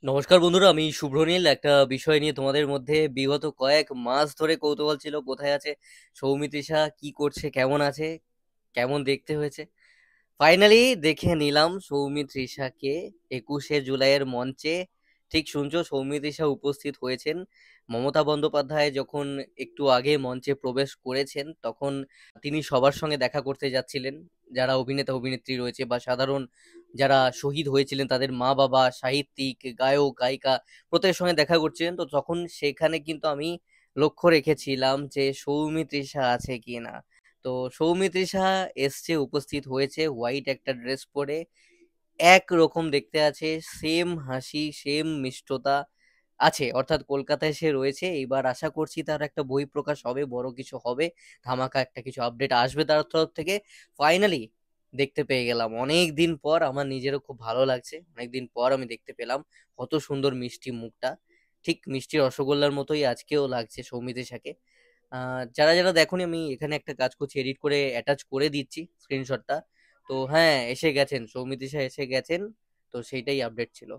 নমস্কার বন্ধুরা, আমি শুভ্রনীল। একটা বিষয় নিয়ে তোমাদের মধ্যে বিগত কয়েক মাস ধরে কৌতূহল ছিল, কোথায় আছে সৌমিত্রিষা, কি করছে, কেমন আছে, কেমন দেখতে হয়েছে। ফাইনালি দেখে নিলাম সৌমিত্রিষাকে 21শে জুলাইয়ের মঞ্চে। ঠিক শুনছো, সৌমিত্রিষা উপস্থিত হয়েছেন। মমতা বন্দ্যোপাধ্যায় যখন একটু আগে মঞ্চে প্রবেশ করেছেন, তখন তিনি সবার সঙ্গে দেখা করতে যাচ্ছিলেন, যারা অভিনেতা অভিনেত্রী রয়েছে বা সাধারণ যারা শহীদ হয়েছিলেন তাদের মা বাবা, সাহিত্যিক, গায়ক গায়িকা, প্রত্যেকের সঙ্গে দেখা করছিলেন। তো তখন সেখানে কিন্তু আমি লক্ষ্য রেখেছিলাম যে সৌমিত্রিষা আছে কিনা। তো সৌমিত্রিষা এসছে, উপস্থিত হয়েছে হোয়াইট একটা ড্রেস পরে, একরকম দেখতে আছে, সেম হাসি, সেম মিষ্টতা আছে। অর্থাৎ কলকাতায় সে রয়েছে, এইবার আশা করছি তার একটা বই প্রকাশ হবে, বড় কিছু হবে, ধামাকা একটা কিছু আপডেট আসবে তার তরফ থেকে। ফাইনালি দেখতে পেয়ে গেলাম অনেক দিন পর। আমার নিজেরও খুব ভালো লাগছে, অনেকদিন পর আমি দেখতে পেলাম। কত সুন্দর মিষ্টি মুখটা, ঠিক মিষ্টি রসগোল্লার মতোই আজকেও লাগছে সৌমিত্রিষাকে। যারা যারা দেখোনি, আমি এখানে একটা কাজ করছি, এডিট করে অ্যাটাচ করে দিচ্ছি স্ক্রিনশটটা। তো হ্যাঁ, এসে গেছেন সৌমিত্রিষা, এসে গেছেন। তো সেইটাই আপডেট ছিল।